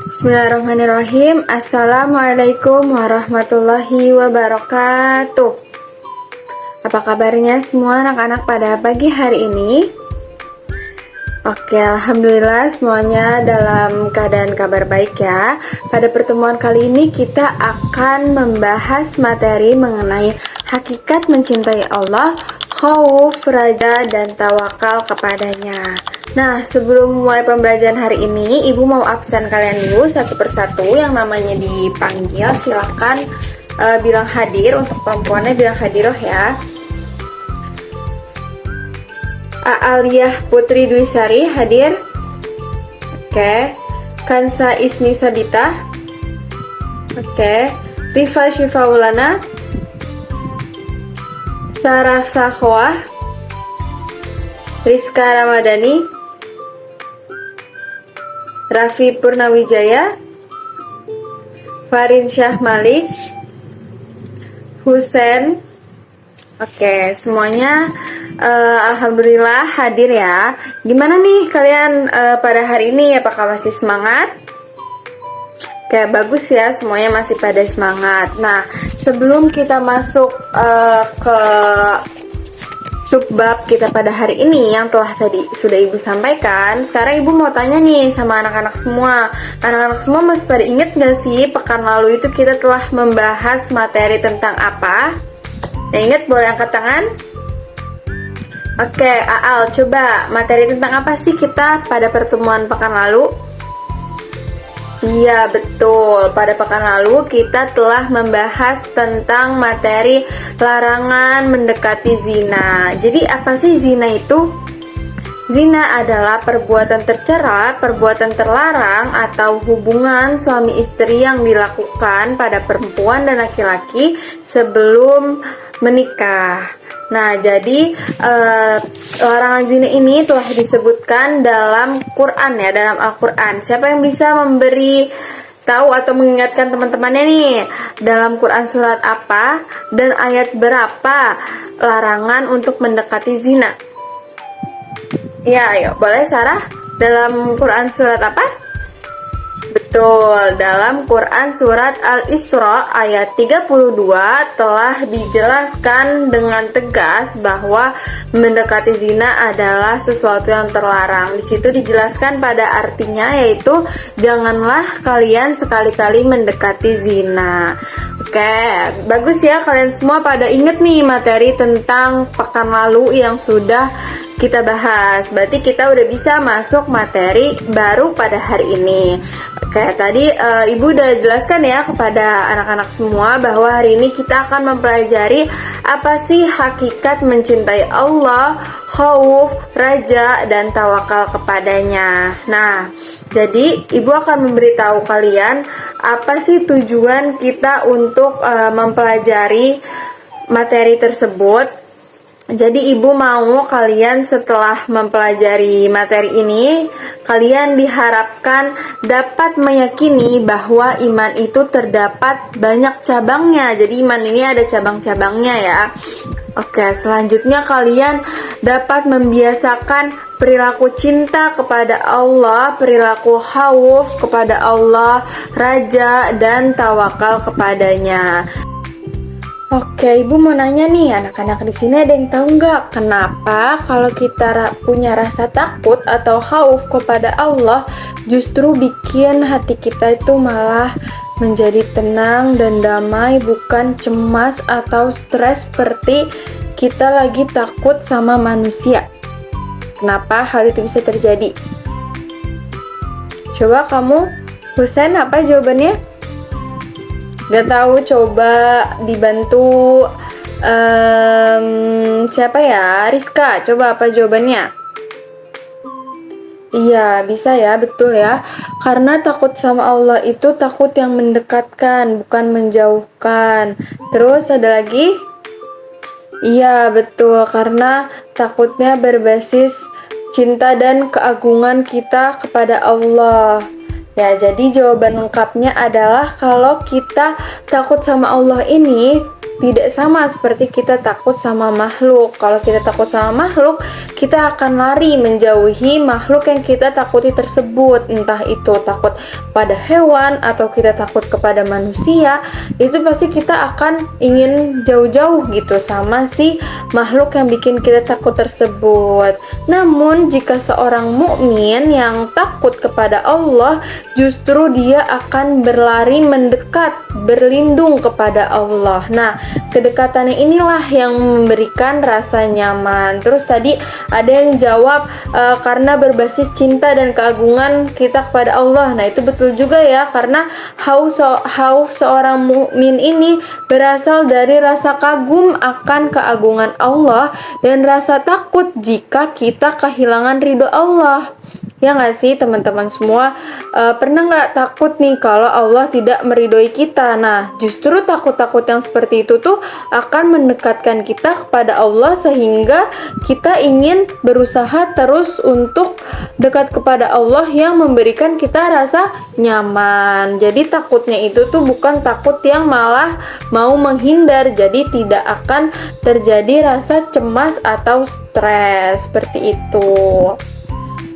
Bismillahirrahmanirrahim. Assalamualaikum warahmatullahi wabarakatuh. Apa kabarnya semua anak-anak pada pagi hari ini? Oke, alhamdulillah semuanya dalam keadaan kabar baik ya. Pada pertemuan kali ini kita akan membahas materi mengenai hakikat mencintai Allah, khauf, raja, dan tawakal kepadanya. Nah, sebelum mulai pembelajaran hari ini, Ibu mau absen kalian dulu satu persatu. Yang namanya dipanggil, silahkan bilang hadir. Untuk perempuannya bilang hadiroh ya. Aaliyah Putri Dwisari hadir. Oke. Kansa Isni Sabita. Oke. Rifa Syifaulana. Sarah Sahwah. Rizka Ramadhani. Raffi Purnawijaya, Farin Syah Malik, Husen. Oke, semuanya alhamdulillah hadir ya. Gimana nih kalian pada hari ini? Apakah masih semangat? Oke, bagus ya, semuanya masih pada semangat. Nah, sebelum kita masuk ke subbab kita pada hari ini yang telah tadi sudah Ibu sampaikan, sekarang Ibu mau tanya nih sama anak-anak semua. Anak-anak semua masih pada inget gak sih pekan lalu itu kita telah membahas materi tentang apa? Yang inget boleh angkat tangan. Oke, Aal, coba materi tentang apa sih kita pada pertemuan pekan lalu? Iya, betul. Pada pekan lalu kita telah membahas tentang materi larangan mendekati zina. Jadi apa sih zina itu? Zina adalah perbuatan tercela, perbuatan terlarang atau hubungan suami istri yang dilakukan pada perempuan dan laki-laki sebelum menikah. Nah, jadi larangan zina ini telah disebutkan dalam Quran ya, dalam Al-Quran. Siapa yang bisa memberi tahu atau mengingatkan teman-temannya nih, dalam Quran surat apa dan ayat berapa larangan untuk mendekati zina? Ya, ayo, boleh Sarah? Dalam Quran surat apa? Betul, dalam Quran surat Al-Isra ayat 32 telah dijelaskan dengan tegas bahwa mendekati zina adalah sesuatu yang terlarang. Di situ dijelaskan pada artinya, yaitu janganlah kalian sekali-kali mendekati zina. Oke, bagus ya, kalian semua pada inget nih materi tentang pekan lalu yang sudah kita bahas. Berarti kita udah bisa masuk materi baru pada hari ini. Oke, tadi Ibu udah jelaskan ya kepada anak-anak semua bahwa hari ini kita akan mempelajari apa sih hakikat mencintai Allah, khauf, raja, dan tawakal kepadanya. Nah, jadi Ibu akan memberitahu kalian apa sih tujuan kita untuk mempelajari materi tersebut. Jadi Ibu mau kalian setelah mempelajari materi ini, kalian diharapkan dapat meyakini bahwa iman itu terdapat banyak cabangnya. Jadi iman ini ada cabang-cabangnya ya. Oke, selanjutnya kalian dapat membiasakan perilaku cinta kepada Allah, perilaku khauf kepada Allah, raja, dan tawakal kepadanya. Oke, Ibu mau nanya nih, anak-anak di sini ada yang tahu nggak kenapa kalau kita punya rasa takut atau khauf kepada Allah justru bikin hati kita itu malah menjadi tenang dan damai, bukan cemas atau stres seperti kita lagi takut sama manusia? Kenapa hal itu bisa terjadi? Coba kamu, Husen, apa jawabannya? Gak tahu, coba dibantu siapa ya? Rizka, coba apa jawabannya? Iya, bisa ya, betul ya. Karena takut sama Allah itu takut yang mendekatkan, bukan menjauhkan. Terus ada lagi? Iya, betul, karena takutnya berbasis cinta dan keagungan kita kepada Allah. Ya, jadi jawaban lengkapnya adalah kalau kita takut sama Allah ini tidak sama seperti kita takut sama makhluk. Kalau kita takut sama makhluk, kita akan lari menjauhi makhluk yang kita takuti tersebut. Entah itu takut pada hewan atau kita takut kepada manusia, itu pasti kita akan ingin jauh-jauh gitu sama si makhluk yang bikin kita takut tersebut. Namun jika seorang mukmin yang takut kepada Allah, justru dia akan berlari mendekat, berlindung kepada Allah. Nah, kedekatannya inilah yang memberikan rasa nyaman. Terus tadi ada yang jawab karena berbasis cinta dan keagungan kita kepada Allah. Nah, itu betul juga ya, karena hauf seorang mukmin ini berasal dari rasa kagum akan keagungan Allah dan rasa takut jika kita kehilangan ridho Allah. Ya nggak sih teman-teman semua, pernah nggak takut nih kalau Allah tidak meridhoi kita? Nah, justru takut-takut yang seperti itu tuh akan mendekatkan kita kepada Allah sehingga kita ingin berusaha terus untuk dekat kepada Allah yang memberikan kita rasa nyaman. Jadi takutnya itu tuh bukan takut yang malah mau menghindar, jadi tidak akan terjadi rasa cemas atau stres seperti itu.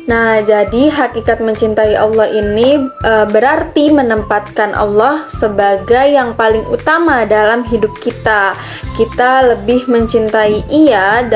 Nah, jadi hakikat mencintai Allah ini berarti menempatkan Allah sebagai yang paling utama dalam hidup kita. Kita lebih mencintai Ia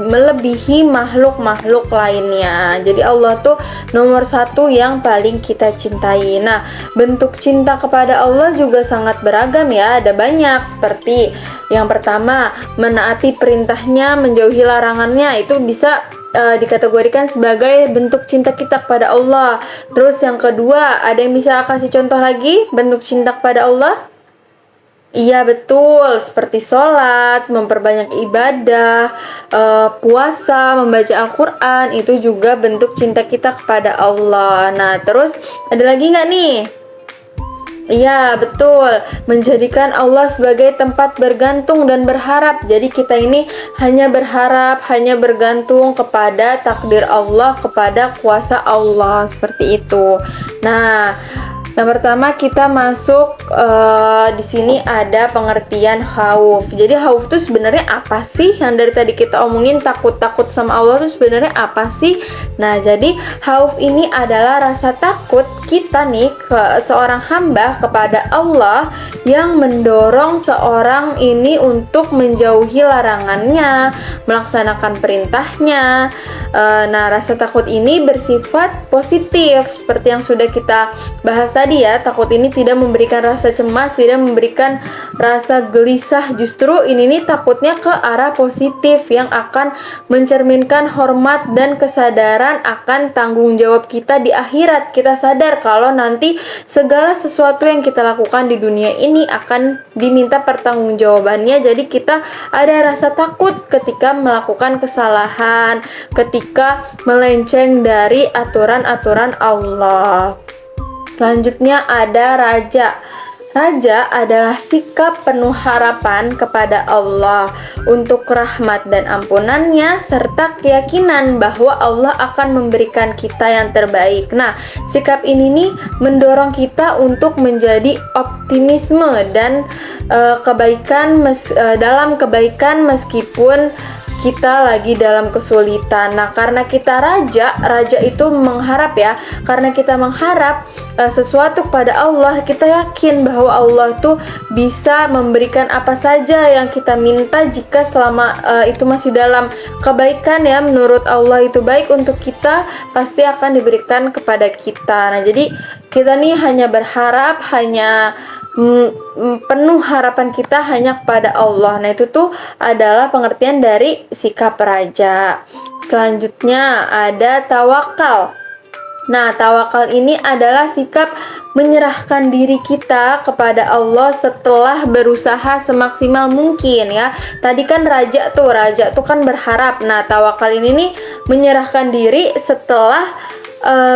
melebihi makhluk-makhluk lainnya. Jadi Allah tuh nomor satu yang paling kita cintai. Nah, bentuk cinta kepada Allah juga sangat beragam ya. Ada banyak, seperti yang pertama, menaati perintahnya, menjauhi larangannya. Itu bisa dikategorikan sebagai bentuk cinta kita kepada Allah. Terus yang kedua, ada yang bisa kasih contoh lagi bentuk cinta kepada Allah? Iya betul, seperti sholat, memperbanyak ibadah, puasa, membaca Al-Quran, itu juga bentuk cinta kita kepada Allah. Nah, terus ada lagi nggak nih? Iya betul, menjadikan Allah sebagai tempat bergantung dan berharap. Jadi kita ini hanya berharap, hanya bergantung kepada takdir Allah, kepada kuasa Allah, seperti itu. Nah, yang pertama kita masuk di sini ada pengertian khauf. Jadi khauf itu sebenarnya apa sih? Yang dari tadi kita omongin takut sama Allah itu sebenarnya apa sih? Nah, jadi khauf ini adalah rasa takut kita nih seorang hamba kepada Allah yang mendorong seorang ini untuk menjauhi larangannya, melaksanakan perintahnya. Nah, rasa takut ini bersifat positif seperti yang sudah kita bahas tadi ya. Takut ini tidak memberikan rasa cemas, tidak memberikan rasa gelisah. Justru ini nih takutnya ke arah positif yang akan mencerminkan hormat dan kesadaran akan tanggung jawab kita di akhirat. Kita sadar kalau nanti segala sesuatu yang kita lakukan di dunia ini akan diminta pertanggungjawabannya. Jadi kita ada rasa takut ketika melakukan kesalahan, ketika melenceng dari aturan-aturan Allah. Selanjutnya ada raja. Raja adalah sikap penuh harapan kepada Allah untuk rahmat dan ampunannya serta keyakinan bahwa Allah akan memberikan kita yang terbaik. Nah, sikap ini nih mendorong kita untuk menjadi optimisme dan dalam kebaikan meskipun kita lagi dalam kesulitan. Nah, karena kita raja itu mengharap ya. Karena kita mengharap sesuatu kepada Allah, kita yakin bahwa Allah tuh bisa memberikan apa saja yang kita minta jika selama itu masih dalam kebaikan ya. Menurut Allah itu baik untuk kita, pasti akan diberikan kepada kita. Nah, jadi kita nih hanya berharap, hanya penuh harapan kita hanya kepada Allah. Nah, itu tuh adalah pengertian dari sikap raja. Selanjutnya ada tawakal. Nah, tawakal ini adalah sikap menyerahkan diri kita kepada Allah setelah berusaha semaksimal mungkin ya. Tadi kan raja tuh kan berharap. Nah, tawakal ini nih menyerahkan diri setelah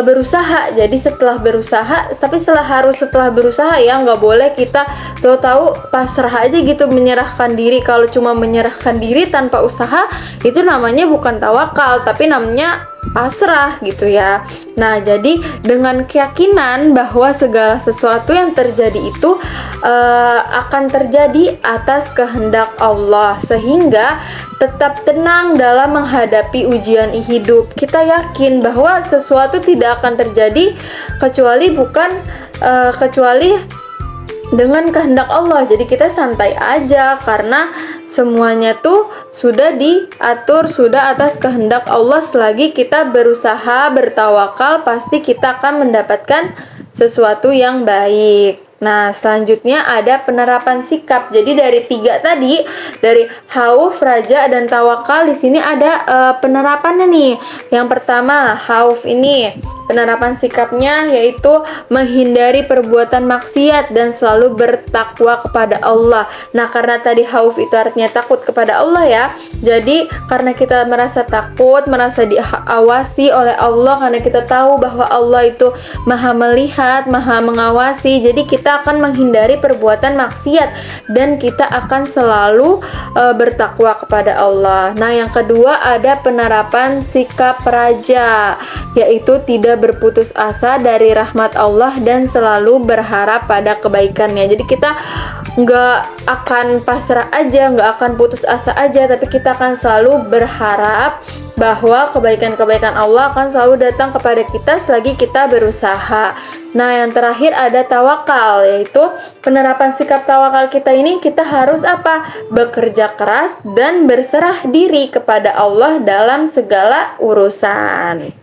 berusaha. Jadi setelah berusaha, tapi setelah berusaha ya, nggak boleh kita tahu-tahu pasrah aja gitu menyerahkan diri. Kalau cuma menyerahkan diri tanpa usaha, itu namanya bukan tawakal, tapi namanya pasrah gitu ya. Nah, jadi dengan keyakinan bahwa segala sesuatu yang terjadi itu akan terjadi atas kehendak Allah, sehingga tetap tenang dalam menghadapi ujian hidup. Kita yakin bahwa sesuatu tidak akan terjadi kecuali dengan kehendak Allah. Jadi kita santai aja karena semuanya tuh sudah diatur, sudah atas kehendak Allah. Selagi kita berusaha, bertawakal, pasti kita akan mendapatkan sesuatu yang baik. Nah, selanjutnya ada penerapan sikap. Jadi dari 3 tadi, dari khauf, raja, dan tawakal, di sini ada penerapannya nih. Yang pertama, khauf ini penerapan sikapnya yaitu menghindari perbuatan maksiat dan selalu bertakwa kepada Allah. Nah, karena tadi khauf itu artinya takut kepada Allah ya. Jadi karena kita merasa takut, merasa diawasi oleh Allah, karena kita tahu bahwa Allah itu Maha melihat, Maha mengawasi, jadi kita akan menghindari perbuatan maksiat dan kita akan selalu bertakwa kepada Allah. Nah, yang kedua ada penerapan sikap raja, yaitu tidak berputus asa dari rahmat Allah dan selalu berharap pada kebaikannya. Jadi kita nggak akan pasrah aja, nggak akan putus asa aja, tapi kita akan selalu berharap bahwa kebaikan-kebaikan Allah akan selalu datang kepada kita selagi kita berusaha. Nah, yang terakhir ada tawakal, yaitu penerapan sikap tawakal kita ini kita harus apa? Bekerja keras dan berserah diri kepada Allah dalam segala urusan.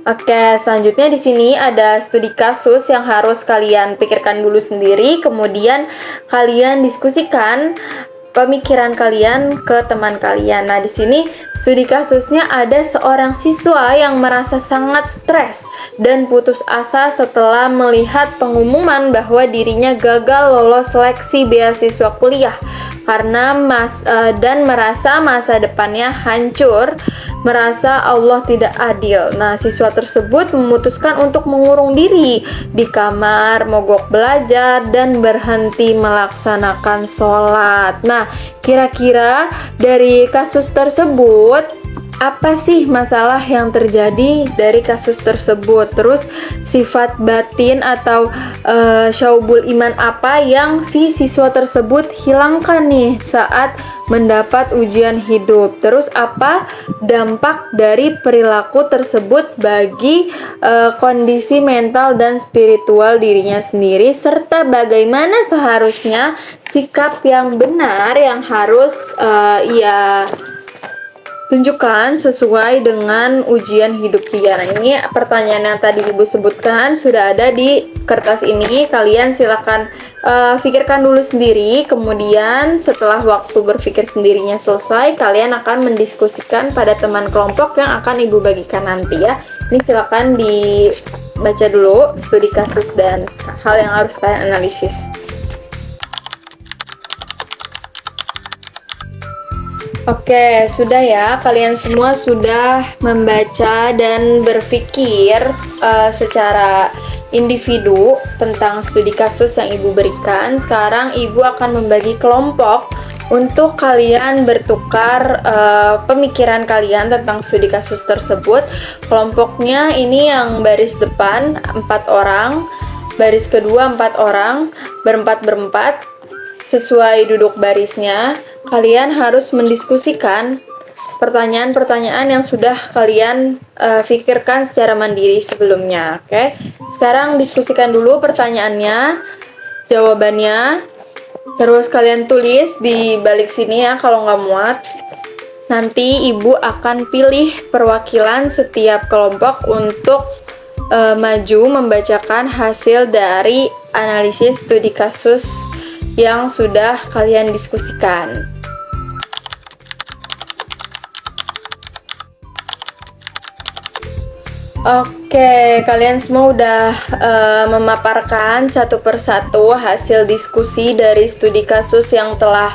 Oke, selanjutnya di sini ada studi kasus yang harus kalian pikirkan dulu sendiri, kemudian kalian diskusikan pemikiran kalian ke teman kalian. Nah, di sini studi kasusnya ada seorang siswa yang merasa sangat stres dan putus asa setelah melihat pengumuman bahwa dirinya gagal lolos seleksi beasiswa kuliah karena dan merasa masa depannya hancur, merasa Allah tidak adil. Nah, siswa tersebut memutuskan untuk mengurung diri di kamar, mogok belajar, dan berhenti melaksanakan sholat. Nah, kira-kira dari kasus tersebut, apa sih masalah yang terjadi dari kasus tersebut? Terus sifat batin atau syaubul iman apa yang si siswa tersebut hilangkan nih saat mendapat ujian hidup? Terus apa dampak dari perilaku tersebut bagi kondisi mental dan spiritual dirinya sendiri, serta bagaimana seharusnya sikap yang benar yang harus ia tunjukkan sesuai dengan ujian hidup dia. Nah, ini pertanyaan yang tadi Ibu sebutkan sudah ada di kertas ini. Kalian silakan pikirkan dulu sendiri. Kemudian setelah waktu berpikir sendirinya selesai, kalian akan mendiskusikan pada teman kelompok yang akan Ibu bagikan nanti ya. Ini silakan dibaca dulu studi kasus dan hal yang harus kalian analisis. Oke, sudah ya. Kalian semua sudah membaca dan berpikir secara individu tentang studi kasus yang Ibu berikan. Sekarang Ibu akan membagi kelompok untuk kalian bertukar pemikiran kalian tentang studi kasus tersebut. Kelompoknya ini yang baris depan 4 orang, baris kedua 4 orang, berempat sesuai duduk barisnya. Kalian harus mendiskusikan pertanyaan-pertanyaan yang sudah kalian pikirkan secara mandiri sebelumnya. Oke, sekarang diskusikan dulu pertanyaannya, jawabannya. Terus kalian tulis di balik sini ya kalau nggak muat. Nanti Ibu akan pilih perwakilan setiap kelompok untuk maju membacakan hasil dari analisis studi kasus yang sudah kalian diskusikan. Oke, kalian semua udah memaparkan satu persatu hasil diskusi dari studi kasus yang telah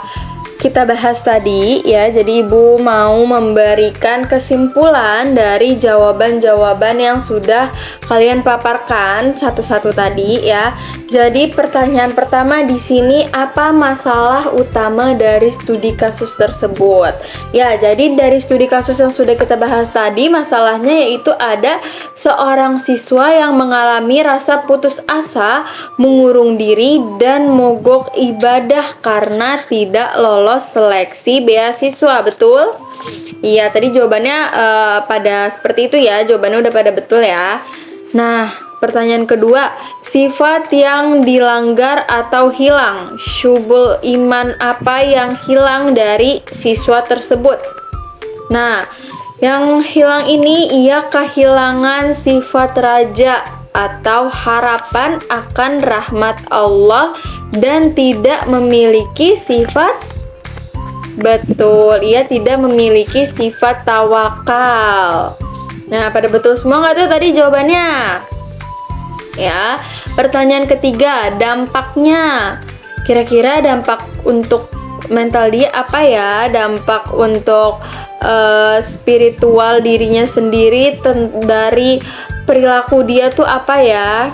kita bahas tadi ya. Jadi Ibu mau memberikan kesimpulan dari jawaban-jawaban yang sudah kalian paparkan satu-satu tadi ya. Jadi pertanyaan pertama di sini, apa masalah utama dari studi kasus tersebut? Ya, jadi dari studi kasus yang sudah kita bahas tadi, masalahnya yaitu ada seorang siswa yang mengalami rasa putus asa, mengurung diri dan mogok ibadah karena tidak lolos seleksi beasiswa. Betul? Iya, tadi jawabannya pada seperti itu ya. Jawabannya udah pada betul ya. Nah, pertanyaan kedua, sifat yang dilanggar atau hilang, syubul iman apa yang hilang dari siswa tersebut? Nah, yang hilang ini ia kehilangan sifat raja atau harapan akan rahmat Allah dan tidak memiliki sifat, betul, ia tidak memiliki sifat tawakal. Nah, pada betul semua nggak tuh tadi jawabannya? Ya, pertanyaan ketiga, dampaknya. Kira-kira dampak untuk mental dia apa ya? Dampak untuk spiritual dirinya sendiri dari perilaku dia tuh apa ya?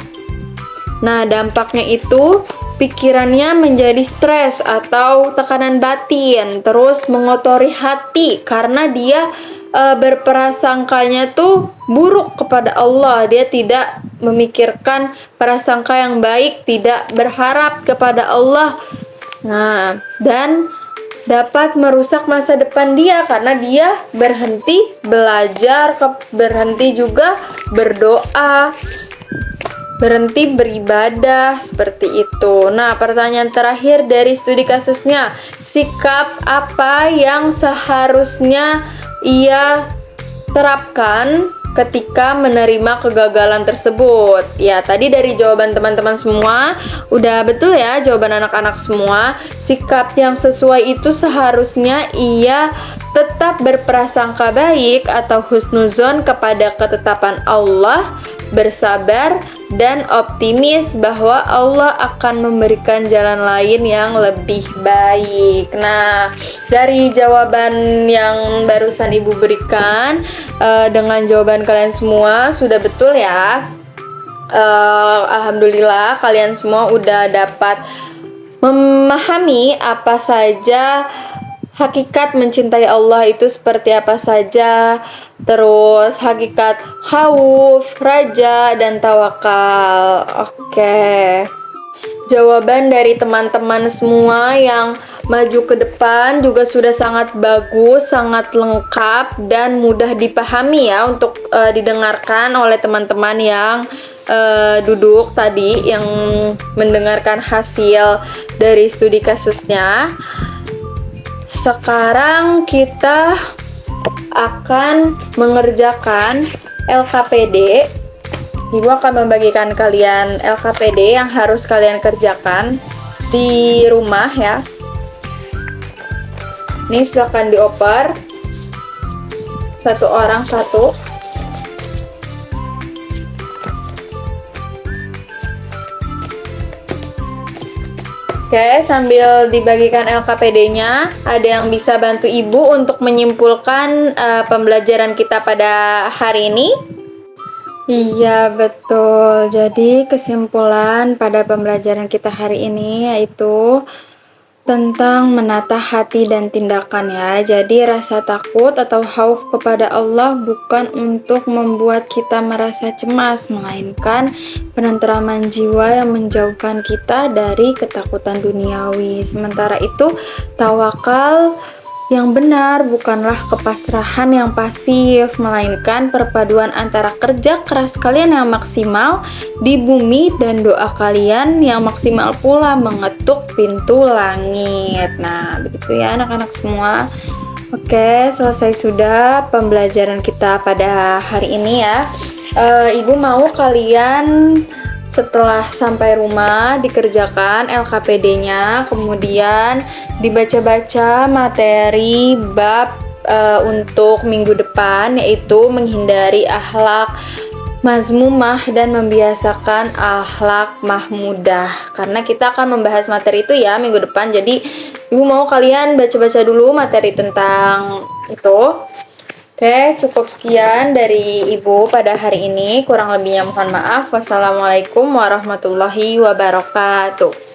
Nah, dampaknya itu pikirannya menjadi stres atau tekanan batin, terus mengotori hati karena dia berprasangkanya tuh buruk kepada Allah. Dia tidak memikirkan prasangka yang baik, tidak berharap kepada Allah. Nah, dan dapat merusak masa depan dia karena dia berhenti belajar, berhenti juga berdoa, berhenti beribadah, seperti itu. Nah, pertanyaan terakhir dari studi kasusnya, sikap apa yang seharusnya ia terapkan ketika menerima kegagalan tersebut? Ya, tadi dari jawaban teman-teman semua udah betul ya, jawaban anak-anak semua. Sikap yang sesuai itu seharusnya ia tetap berprasangka baik atau husnuzon kepada ketetapan Allah, bersabar dan optimis bahwa Allah akan memberikan jalan lain yang lebih baik. Nah, dari jawaban yang barusan Ibu berikan, dengan jawaban kalian semua sudah betul ya. Alhamdulillah kalian semua udah dapat memahami apa saja hakikat mencintai Allah itu seperti apa saja, terus hakikat khauf, raja, dan tawakal. Oke. Jawaban dari teman-teman semua yang maju ke depan juga sudah sangat bagus, sangat lengkap, dan mudah dipahami ya untuk didengarkan oleh teman-teman yang duduk tadi, yang mendengarkan hasil dari studi kasusnya. Sekarang kita akan mengerjakan LKPD. Ibu akan membagikan kalian LKPD yang harus kalian kerjakan di rumah ya. Ini silakan dioper. Satu orang satu. Oke, sambil dibagikan LKPD-nya, ada yang bisa bantu Ibu untuk menyimpulkan pembelajaran kita pada hari ini? Iya, betul. Jadi kesimpulan pada pembelajaran kita hari ini yaitu tentang menata hati dan tindakan ya. Jadi rasa takut atau khauf kepada Allah bukan untuk membuat kita merasa cemas, melainkan penentraman jiwa yang menjauhkan kita dari ketakutan duniawi. Sementara itu, tawakal yang benar bukanlah kepasrahan yang pasif, melainkan perpaduan antara kerja keras kalian yang maksimal di bumi dan doa kalian yang maksimal pula mengetuk pintu langit. Nah, begitu ya anak-anak semua. Oke, selesai sudah pembelajaran kita pada hari ini ya. Ibu mau kalian setelah sampai rumah dikerjakan LKPD-nya, kemudian dibaca-baca materi bab untuk minggu depan, yaitu menghindari akhlak mazmumah dan membiasakan akhlak mahmudah. Karena kita akan membahas materi itu ya minggu depan. Jadi Ibu mau kalian baca-baca dulu materi tentang itu. Oke, cukup sekian dari Ibu pada hari ini. Kurang lebihnya mohon maaf. Wassalamualaikum warahmatullahi wabarakatuh.